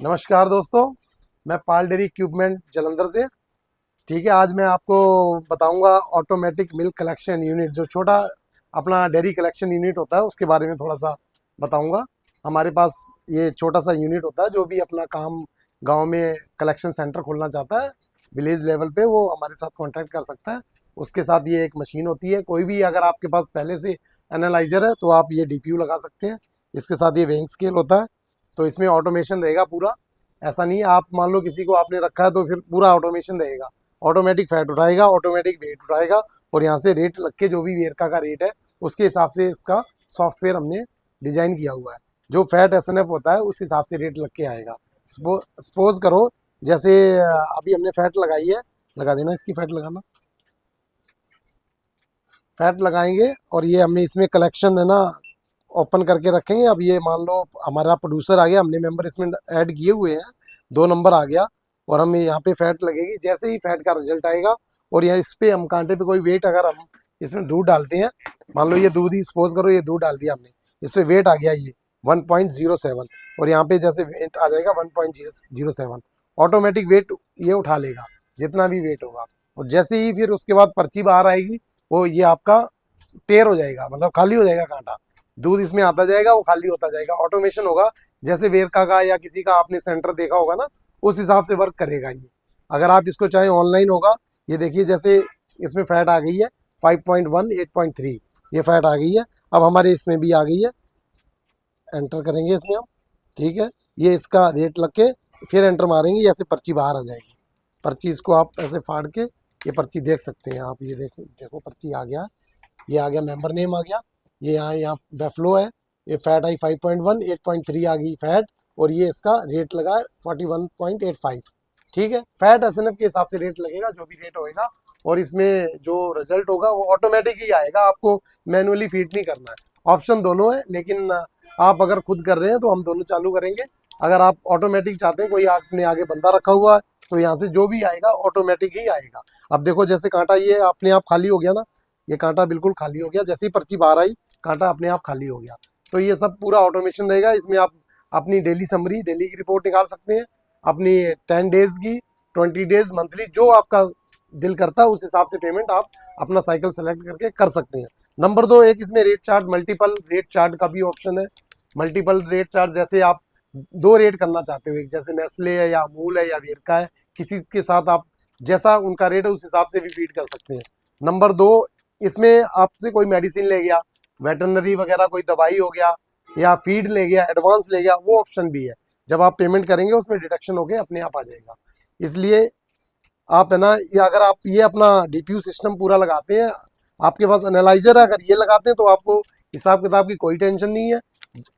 नमस्कार दोस्तों, मैं पाल डेयरी इक्विपमेंट जलंधर से। ठीक है, आज मैं आपको बताऊंगा ऑटोमेटिक मिल्क कलेक्शन यूनिट, जो छोटा अपना डेयरी कलेक्शन यूनिट होता है उसके बारे में थोड़ा सा बताऊंगा। हमारे पास ये छोटा सा यूनिट होता है, जो भी अपना काम गांव में कलेक्शन सेंटर खोलना चाहता है विलेज लेवल पे, वो हमारे साथ कॉन्टैक्ट कर सकता है। उसके साथ ये एक मशीन होती है, कोई भी अगर आपके पास पहले से एनालाइजर है तो आप ये डीपीयू लगा सकते हैं। इसके साथ ये वेइंग स्केल होता है, तो इसमें ऑटोमेशन रहेगा पूरा। ऐसा नहीं है आप मान लो किसी को आपने रखा है तो फिर पूरा ऑटोमेशन रहेगा। ऑटोमेटिक फैट उठाएगा, ऑटोमेटिक वेट उठाएगा, और यहाँ से रेट लग के जो भी वेरका का रेट है उसके हिसाब से इसका सॉफ्टवेयर हमने डिजाइन किया हुआ है। जो फैट एसएनएफ होता है उस हिसाब से रेट लग के आएगा। सपोज करो जैसे अभी हमने फैट लगाई है, लगा देना, इसकी फैट लगाना, फैट लगाएंगे और ये हमने इसमें कलेक्शन है ना ओपन करके रखेंगे। अब ये मान लो हमारा प्रोड्यूसर आ गया, हमने मेंबर इसमें ऐड किए हुए हैं, 2 नंबर आ गया, और हमें यहाँ पे फैट लगेगी। जैसे ही फैट का रिजल्ट आएगा और यहाँ इस पे हम कांटे पे कोई वेट अगर हम इसमें दूध डालते हैं, मान लो ये दूध ही सपोज करो, ये दूध डाल दिया हमने, इसमें वेट आ गया ये 1.07, और यहाँ पे जैसे वेट आ जाएगा 1.07, ऑटोमेटिक वेट ये उठा लेगा जितना भी वेट होगा। और जैसे ही फिर उसके बाद पर्ची बाहर आएगी, वो ये आपका टेयर हो जाएगा, मतलब खाली हो जाएगा कांटा, दूध इसमें आता जाएगा, वो खाली होता जाएगा। ऑटोमेशन होगा, जैसे वेरका का या किसी का आपने सेंटर देखा होगा ना, उस हिसाब से वर्क करेगा ये। अगर आप इसको चाहे ऑनलाइन होगा, ये देखिए जैसे इसमें फैट आ गई है 5.1 8.3, ये फैट आ गई है। अब हमारे इसमें भी आ गई है, एंटर करेंगे इसमें हम। ठीक है, ये इसका रेट लग के फिर एंटर मारेंगे, ऐसे पर्ची बाहर आ जाएगी। पर्ची इसको आप ऐसे फाड़ के ये पर्ची देख सकते हैं आप। ये देखो देखो पर्ची आ गया, ये आ गया, मेंबर नेम आ गया, ये यहाँ बेफ्लो है, ये फैट आई 5.1 8.3 आ गई फैट, और ये इसका रेट लगा है 41.85। ठीक है, फैट एसएनएफ के हिसाब से रेट लगेगा, जो भी रेट होएगा, और इसमें जो रिजल्ट होगा वो ऑटोमेटिक ही आएगा, आपको मैनुअली फीड नहीं करना है। ऑप्शन दोनों है, लेकिन आप अगर खुद कर रहे हैं तो हम दोनों चालू करेंगे। अगर आप ऑटोमेटिक चाहते हैं, कोई आपने आगे बंदा रखा हुआ है, तो यहाँ से जो भी आएगा ऑटोमेटिक ही आएगा। अब देखो जैसे कांटा ये अपने आप खाली हो गया ना, ये कांटा बिल्कुल खाली हो गया, जैसे ही पर्ची बाहर आई कांटा अपने आप खाली हो गया। तो ये सब पूरा ऑटोमेशन रहेगा। इसमें आप अपनी डेली समरी, डेली की रिपोर्ट निकाल सकते हैं, अपनी 10 डेज की, 20 डेज, मंथली, जो आपका दिल करता है उस हिसाब से पेमेंट आप अपना साइकिल सेलेक्ट करके कर सकते हैं। नंबर 2, एक इसमें rate chart, multiple rate chart का भी ऑप्शन है। मल्टीपल रेट चार्ट, जैसे आप 2 रेट करना चाहते हो, एक जैसे नेस्ले है या अमूल है या वेरका है, किसी के साथ आप जैसा उनका रेट है उस हिसाब से भी फीड कर सकते हैं। नंबर 2, इसमें आपसे कोई मेडिसिन ले गया, वेटरनरी वगैरह कोई दवाई हो गया, या फीड ले गया, एडवांस ले गया, वो ऑप्शन भी है। जब आप पेमेंट करेंगे उसमें डिडक्शन होके अपने आप आ जाएगा। इसलिए आप है ना, ये अगर आप ये अपना डीपीयू सिस्टम पूरा लगाते हैं, आपके पास एनालाइजर है, अगर ये लगाते हैं तो आपको हिसाब किताब की कोई टेंशन नहीं है।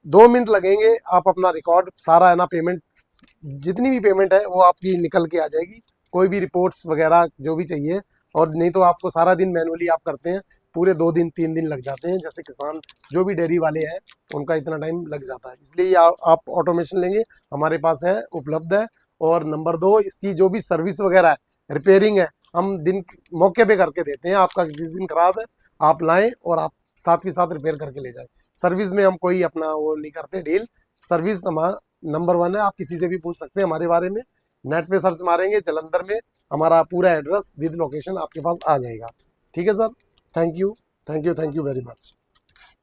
2 मिनट लगेंगे, आप अपना रिकॉर्ड सारा है ना, पेमेंट जितनी भी पेमेंट है वो आपकी निकल के आ जाएगी। कोई भी रिपोर्ट्स वगैरह जो भी चाहिए, और नहीं तो आपको सारा दिन मैनुअली आप करते हैं, पूरे 2 दिन 3 दिन लग जाते हैं। जैसे किसान जो भी डेयरी वाले हैं उनका इतना टाइम लग जाता है, इसलिए आप ऑटोमेशन लेंगे, हमारे पास है, उपलब्ध है। और नंबर 2, इसकी जो भी सर्विस वगैरह है, रिपेयरिंग है, हम दिन मौके पे करके देते हैं। आपका जिस दिन खराब है आप लाएं और आप साथ के साथ रिपेयर करके ले जाएं। सर्विस में हम कोई अपना वो नहीं करते डील, सर्विस हमारा नंबर 1 है। आप किसी से भी पूछ सकते हैं हमारे बारे में, नेट पे सर्च मारेंगे जलंधर में, हमारा पूरा एड्रेस विद लोकेशन आपके पास आ जाएगा। ठीक है sir, thank you, thank you, thank you very much.